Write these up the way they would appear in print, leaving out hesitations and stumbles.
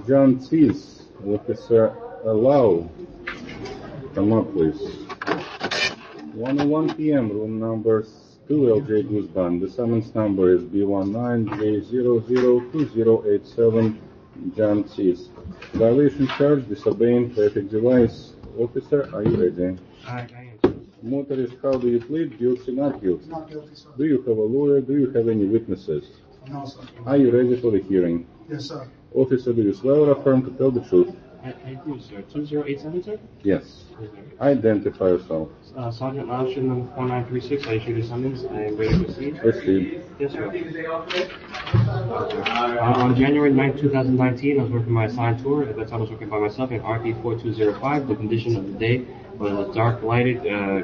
John Cease, Officer Allow. Come up, please. 1:01 p.m., room number 2, LJ Guzban. The summons number is B19J002087, John Cease. Violation charge, disobeying traffic device. Officer, are you ready? I am. Motorist, how do you plead? Guilty, not guilty? Not guilty, sir. Do you have a lawyer? Do you have any witnesses? No, sir. Are you ready for the hearing? Yes, sir. Officer, do you swear or affirm to tell the truth? I do, sir. 2087, sir? Yes. Identify yourself. Sergeant Lashin, number 4936. I issued a summons. I am ready to proceed. Proceed. Yes, sir. On January 9th, 2019, I was working my assigned tour. At that time, I was working by myself in RP 4205. The condition of the day was dark, lighted,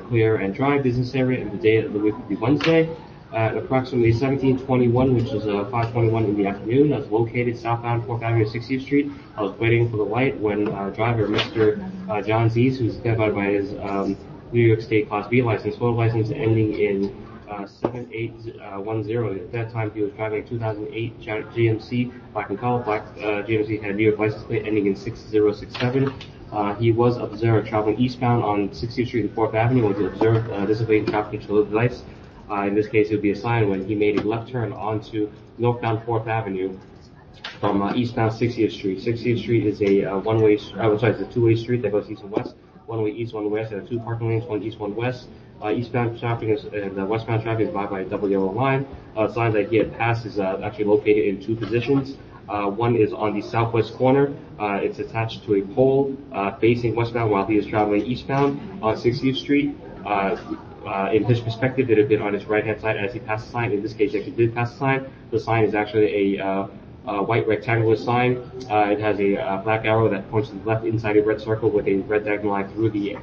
clear, and dry business area, and the day of the week would be Wednesday. At approximately 17:21, which is 5:21 in the afternoon, I was located southbound 4th Avenue, 60th Street. I was waiting for the light when driver, Mr. John Zees, who's identified by his New York State Class B license, photo license ending in 7810. At that time, he was driving a 2008 GMC, black and color. Black GMC had a New York license plate ending in 6067. He was observed traveling eastbound on 60th Street and 4th Avenue when he observed disobeying traffic control device. In this case, it would be a sign when he made a left turn onto northbound 4th Avenue from eastbound 60th Street. 60th Street is a it's a two-way street that goes east and west. One way east, one west. There are two parking lanes, one east, one west. Eastbound traffic and westbound traffic is divided by a double yellow line. Signs that he had passed is actually located in two positions. One is on the southwest corner. It's attached to a pole facing westbound while he is traveling eastbound on 60th Street. In his perspective, it had been on his right-hand side as he passed the sign. In this case, he actually did pass the sign. The sign is actually a white rectangular sign. It has a black arrow that points to the left inside a red circle with a red diagonal line through the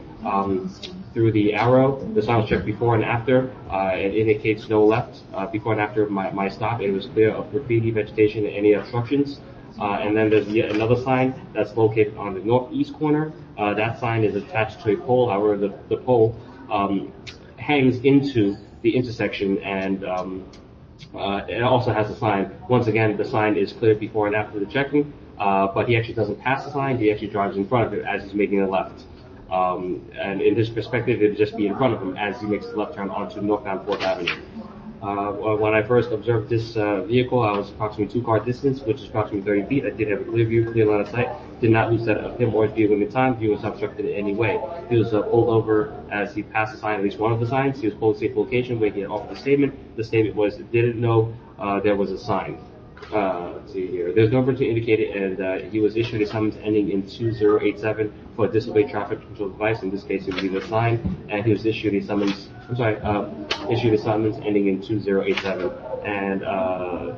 arrow. The sign was checked before and after. It indicates no left before and after my stop. It was clear of graffiti, vegetation, and any obstructions. And then there's yet another sign that's located on the northeast corner. That sign is attached to a pole. However, the pole hangs into the intersection, and it also has a sign. Once again, the sign is cleared before and after the checking, but he actually doesn't pass the sign. He actually drives in front of it as he's making a left. And in his perspective, it would just be in front of him as he makes the left turn onto northbound 4th Avenue. When I first observed this vehicle, I was approximately 2 car distance, which is approximately 30 feet. I did have a clear view, clear line of sight. Did not lose sight of him or his vehicle in the time. View was not obstructed in any way. He was pulled over as he passed the sign, at least one of the signs. He was pulled to a safe location where he had offered a statement. The statement was, didn't know there was a sign. Let's see here. There's no number to indicate it, and he was issued a summons ending in 2087 for a disobeyed traffic control device. In this case, it would be the sign, and he was issued a summons. Issued a summons ending in 2087, and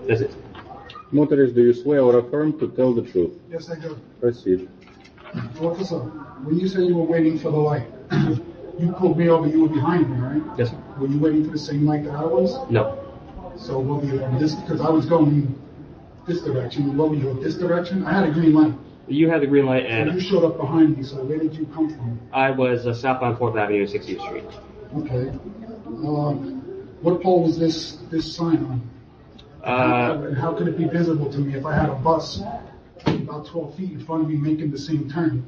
that's it. Motorist, do you swear or affirm to tell the truth? Yes, I do. Proceed. Officer, when you said you were waiting for the light, you pulled me over, you were behind me, right? Yes, sir. Were you waiting for the same light that I was? No. So what were you on this? Because I was going this direction. What were you in this direction? I had a green light. You had the green light, So and you showed up behind me, so where did you come from? I was southbound 4th Avenue and 60th Street. Okay. What pole was this sign on? And how could it be visible to me if I had a bus about 12 feet in front of me making the same turn?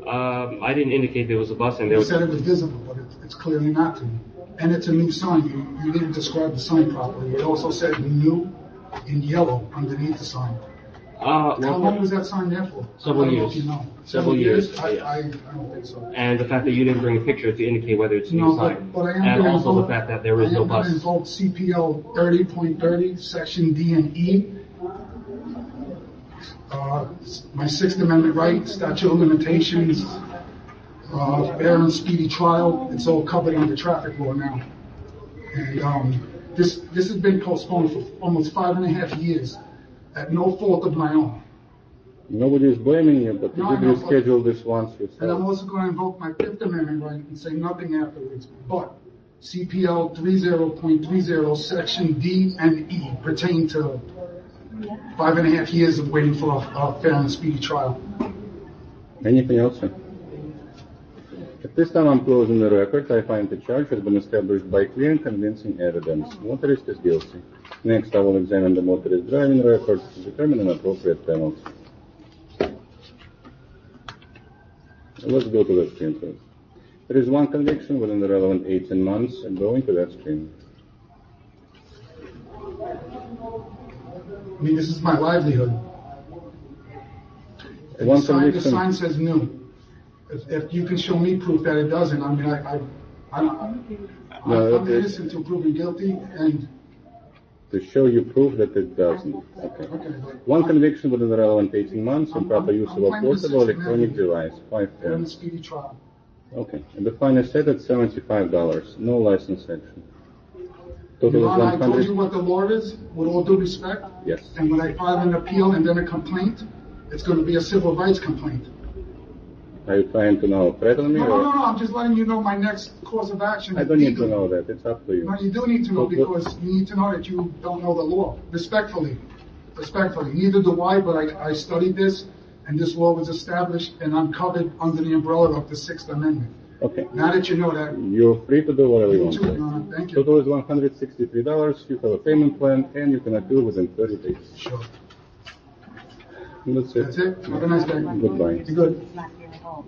I didn't indicate there was a bus, and there You was. said it was visible, but it's clearly not to me. And it's a new sign. You didn't describe the sign properly. It also said new in yellow underneath the sign. How long was that sign there for? Several I don't know years. if you know. Several years. I don't think so. And the fact that you didn't bring a picture to indicate whether it's a new No, sign. but I am And going to also invoke, the fact that there is no bus. I am going to invoke CPL 30.30, Section D and E. My Sixth Amendment right, statute of limitations, fair and speedy trial. It's all covered under traffic law now. And this has been postponed for almost 5.5 years at no fault of my own. Nobody is blaming you, but you did reschedule this once yourself. And I'm also going to invoke my Fifth Amendment right and say nothing afterwards. But CPL 30.30, Section D and E pertain to 5.5 years of waiting for a fair and speedy trial. Anything else, sir? At this time, I'm closing the record. I find the charge has been established by clear and convincing evidence. Motorist is guilty. Next, I will examine the motorist driving record to determine an appropriate penalty. Let's go to that screen, please. There is one conviction within the relevant 18 months, and going to that screen. I mean, this is my livelihood. And One the conviction. sign says new. If you can show me proof that it doesn't, I mean, I'm innocent until proven guilty, and To show you proof that it doesn't. Okay. One conviction within the relevant 18 months, improper use of a portable electronic device. we're in a 510. speedy trial. Okay. And the fine is set at $75. No license section. Total Your is Honor, I told 100. you what the law is, with all due respect. Yes. And when I file an appeal and then a complaint, it's going to be a civil rights complaint. Are you trying to now threaten me? No, or- I'm just letting you know my next course of action. I don't need to know that. It's up to you. No, you do need to know, because you need to know that you don't know the law. Respectfully. Neither do I, but I studied this, and this law was established, and I'm covered under the umbrella of the Sixth Amendment. Okay. Now that you know that, You're free to do whatever you want. Your Honor, thank you. Total is $163. You have a payment plan, and you can appeal within 30 days. Sure. That's it. That's it. Have a nice day. Goodbye. Be good. It's not your fault.